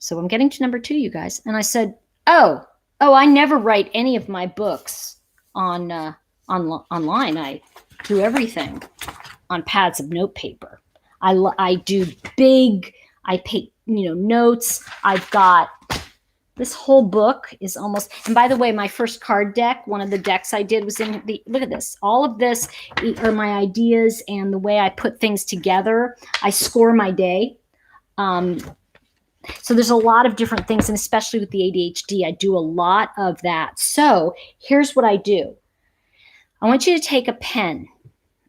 Speaker 1: So I'm getting to number 2, you guys. And I said, oh, I never write any of my books online. I do everything on pads of note paper. I do big, I take, notes. I've got this whole book is almost, and by the way, my first card deck, one of the decks I did was in look at this. All of this are my ideas and the way I put things together. I score my day. So there's a lot of different things, and especially with the ADHD, I do a lot of that. So here's what I do. I want you to take a pen.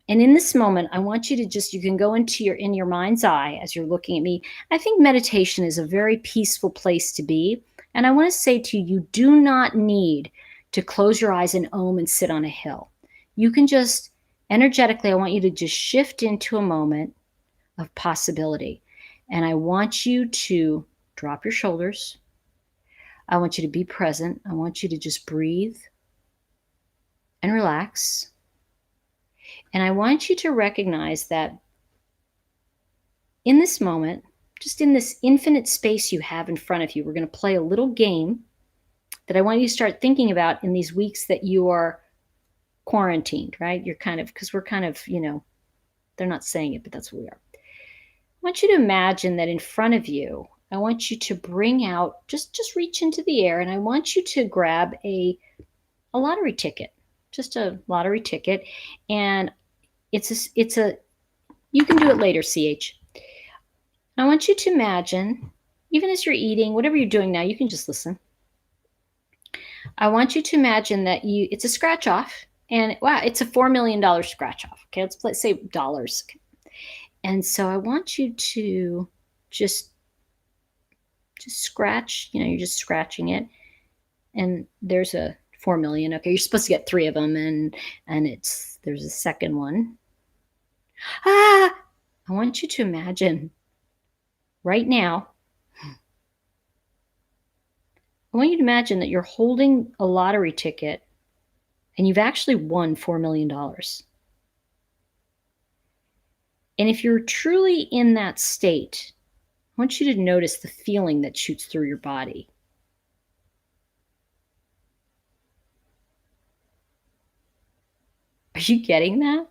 Speaker 1: And in this moment, I want you to you can go in your mind's eye as you're looking at me. I think meditation is a very peaceful place to be. And I want to say to you, you do not need to close your eyes and om and sit on a hill. You can just energetically, I want you to just shift into a moment of possibility. And I want you to drop your shoulders. I want you to be present. I want you to just breathe and relax. And I want you to recognize that in this moment, just in this infinite space you have in front of you, we're going to play a little game that I want you to start thinking about in these weeks that you are quarantined, right? You're kind of, because we're kind of, they're not saying it, but that's what we are. I want you to imagine that in front of you, I want you to bring out, just reach into the air, and I want you to grab a lottery ticket, just a lottery ticket. And it's a, you can do it later, CH. I want you to imagine, even as you're eating, whatever you're doing now, you can just listen. I want you to imagine that it's a scratch off, and wow, it's a $4 million scratch off. Okay, let's say dollars. And so I want you to just scratch, you're just scratching it. And there's a 4 million. Okay, you're supposed to get 3 of them, and there's a second one. I want you to imagine right now, I want you to imagine that you're holding a lottery ticket and you've actually won $4 million. And if you're truly in that state, I want you to notice the feeling that shoots through your body. Are you getting that?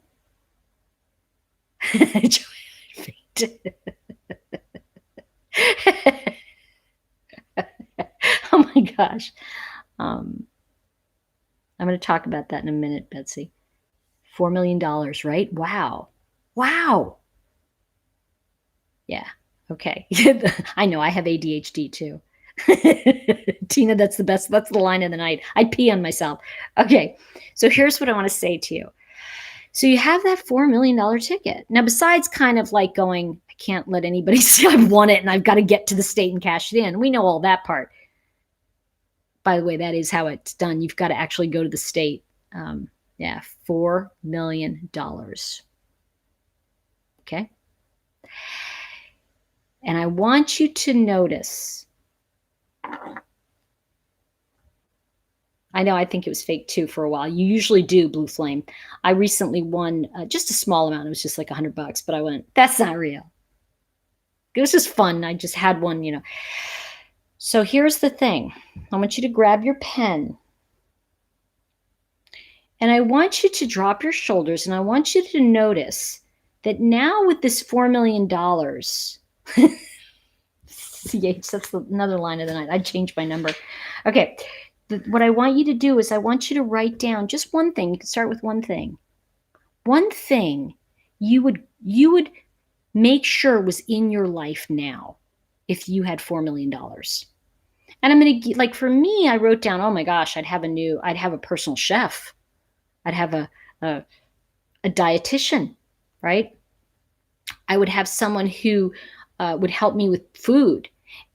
Speaker 1: Oh my gosh. I'm going to talk about that in a minute, Betsy. $4 million, right? Wow. Yeah. Okay. I know I have ADHD too. Tina, that's the best. That's the line of the night. I'd pee on myself. Okay. So here's what I want to say to you. So you have that $4 million ticket. Now, besides kind of like going, I can't let anybody see I've won it and I've got to get to the state and cash it in. We know all that part. By the way, that is how it's done. You've got to actually go to the state. Yeah, $4 million. Okay. And I want you to notice. I know, I think it was fake too for a while. You usually do, Blue Flame. I recently won just a small amount. It was just like $100, but I went, that's not real. It was just fun. I just had one, you know. So here's the thing. I want you to grab your pen. And I want you to drop your shoulders, and I want you to notice that now with this $4 million, CH, that's another line of the night. I changed my number. Okay. What I want you to do is I want you to write down just one thing. You can start with one thing. One thing you would make sure was in your life now if you had $4 million. And I'm going to, like, for me, I wrote down, oh my gosh, I'd have a personal chef. I'd have a dietitian, right? I would have someone who would help me with food.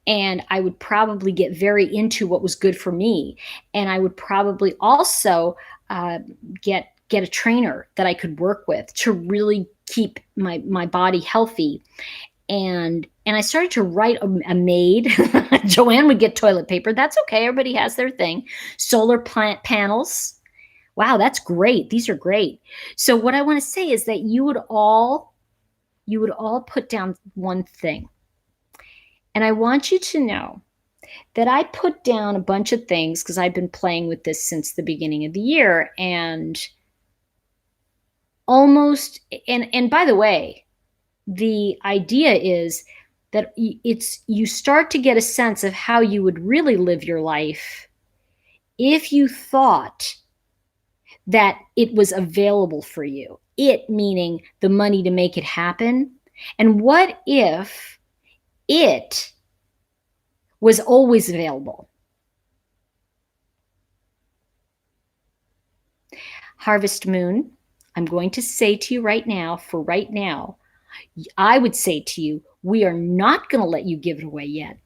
Speaker 1: And I would probably get very into what was good for me. And I would probably also get a trainer that I could work with to really keep my body healthy. And I started to write a maid. Joanne would get toilet paper. That's okay. Everybody has their thing. Solar plant panels. Wow, that's great. These are great. So what I want to say is that you would all put down one thing. And I want you to know that I put down a bunch of things because I've been playing with this since the beginning of the year. And and by the way, the idea is that you start to get a sense of how you would really live your life if you thought that it was available for you. It meaning the money to make it happen. And what if it was always available? Harvest Moon, I'm going to say to you right now, I would say to you, we are not going to let you give it away yet.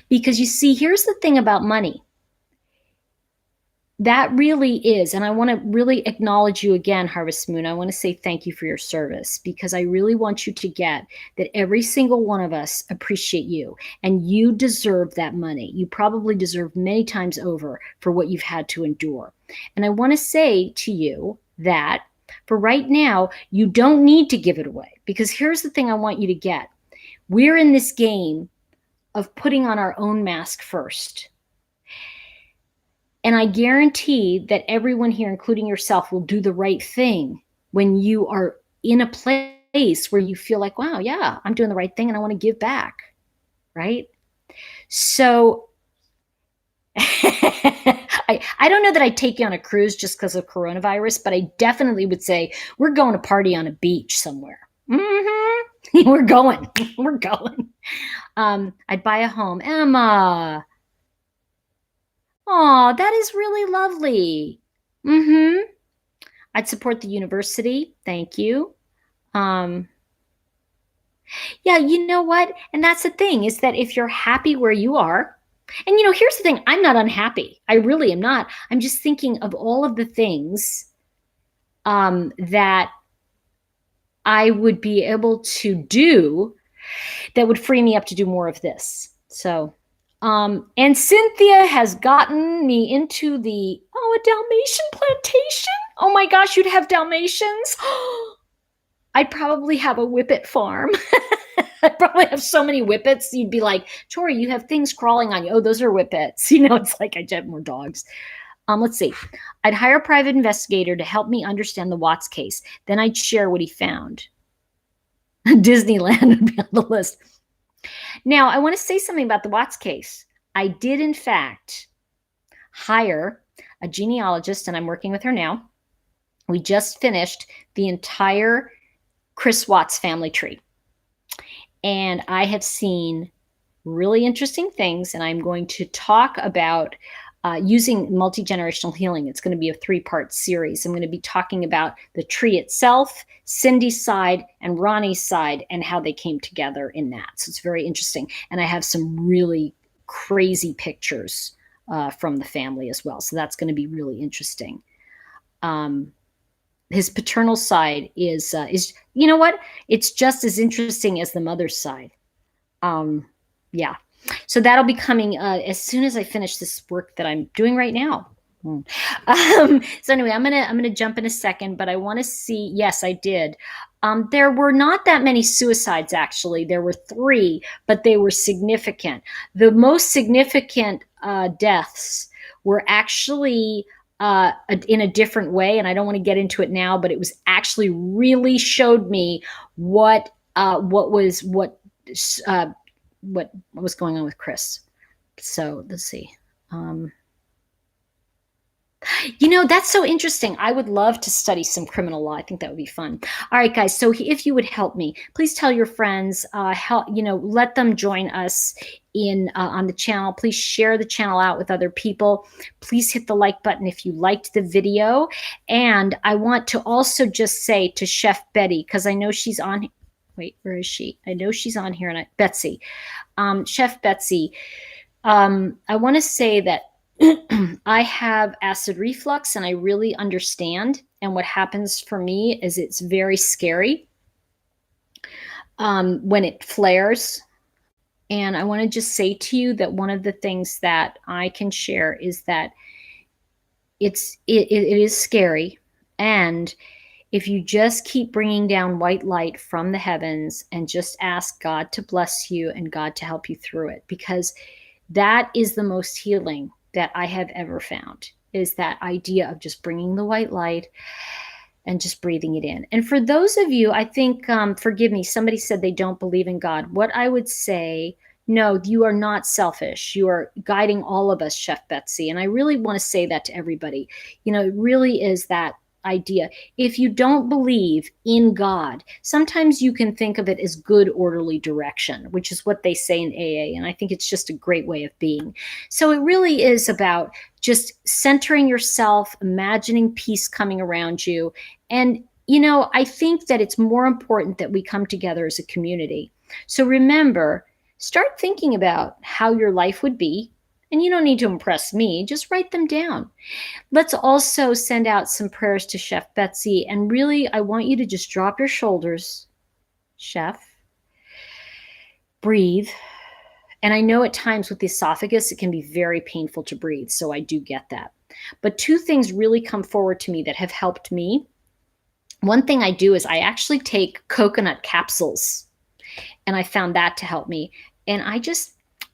Speaker 1: Because you see, here's the thing about money. That really is, and I want to really acknowledge you again, Harvest Moon. I want to say thank you for your service, because I really want you to get that every single one of us appreciate you, and you deserve that money. You probably deserve many times over for what you've had to endure. And I want to say to you that for right now, you don't need to give it away, because here's the thing I want you to get. We're in this game of putting on our own mask first. And I guarantee that everyone here, including yourself, will do the right thing when you are in a place where you feel like, wow, yeah, I'm doing the right thing and I want to give back, right? So I don't know that I'd take you on a cruise just because of coronavirus, but I definitely would say we're going to party on a beach somewhere. Mm-hmm. We're going. I'd buy a home. Emma. Oh, that is really lovely. Mm-hmm. I'd support the university. Thank you. Yeah, you know what? And that's the thing, is that if you're happy where you are, and here's the thing, I'm not unhappy. I really am not. I'm just thinking of all of the things that I would be able to do that would free me up to do more of this. So, and Cynthia has gotten me into a Dalmatian plantation. Oh my gosh, you'd have Dalmatians. I'd probably have a whippet farm. I'd probably have so many whippets. You'd be like, Tori, you have things crawling on you. Oh, those are whippets. It's like I'd have more dogs. Let's see. I'd hire a private investigator to help me understand the Watts case. Then I'd share what he found. Disneyland would be on the list. Now, I want to say something about the Watts case. I did, in fact, hire a genealogist, and I'm working with her now. We just finished the entire Chris Watts family tree. And I have seen really interesting things, and I'm going to talk about using multi-generational healing. It's going to be a 3-part series. I'm going to be talking about the tree itself, Cindy's side, and Ronnie's side, and how they came together in that. So it's very interesting. And I have some really crazy pictures from the family as well. So that's going to be really interesting. His paternal side is, you know what? It's just as interesting as the mother's side. Yeah. So that'll be coming as soon as I finish this work that I'm doing right now. So anyway, I'm gonna jump in a second, but I want to see. Yes, I did. There were not that many suicides, actually. There were 3, but they were significant. The most significant deaths were actually in a different way, and I don't want to get into it now, but it was actually really showed me what was going on with Chris. So let's see. That's so interesting. I would love to study some criminal law. I think that would be fun. All right, guys. So if you would help me, please tell your friends, let them join us on the channel. Please share the channel out with other people. Please hit the like button if you liked the video. And I want to also just say to Chef Betty, because I know she's on. Wait, where is she? I know she's on here. And Betsy, Chef Betsy, I want to say that I have acid reflux and I really understand. And what happens for me is it's very scary when it flares. And I want to just say to you that one of the things that I can share is that it is scary. And if you just keep bringing down white light from the heavens and just ask God to bless you and God to help you through it, because that is the most healing that I have ever found, is that idea of just bringing the white light and just breathing it in. And for those of you, I think, forgive me, somebody said they don't believe in God. What I would say, no, you are not selfish. You are guiding all of us, Chef Betsy. And I really want to say that to everybody. It really is that idea. If you don't believe in God, sometimes you can think of it as good, orderly direction, which is what they say in AA. And I think it's just a great way of being. So it really is about just centering yourself, imagining peace coming around you. And, I think that it's more important that we come together as a community. So remember, start thinking about how your life would be. And you don't need to impress me, just write them down. Let's also send out some prayers to Chef Betsy. And really, I want you to just drop your shoulders, Chef. Breathe. And I know at times with the esophagus, it can be very painful to breathe. So I do get that. But 2 things really come forward to me that have helped me. One thing I do is I actually take coconut capsules. And I found that to help me. And I just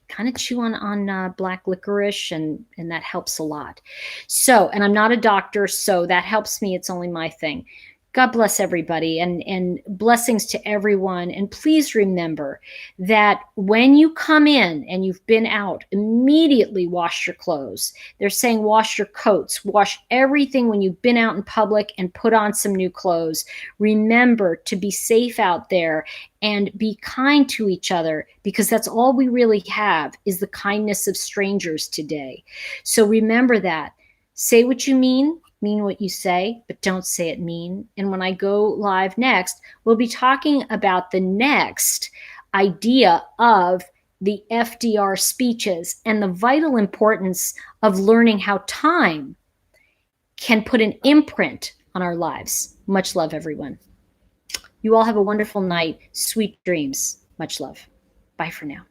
Speaker 1: kind of chew on black licorice, and that helps a lot. So, and I'm not a doctor, so that helps me. It's only my thing. God bless everybody, and blessings to everyone. And please remember that when you come in and you've been out, immediately wash your clothes. They're saying wash your coats, wash everything when you've been out in public, and put on some new clothes. Remember to be safe out there and be kind to each other, because that's all we really have, is the kindness of strangers today. So remember that. Say what you mean what you say, but don't say it mean. And when I go live next, we'll be talking about the next idea of the FDR speeches and the vital importance of learning how time can put an imprint on our lives. Much love, everyone. You all have a wonderful night. Sweet dreams. Much love. Bye for now.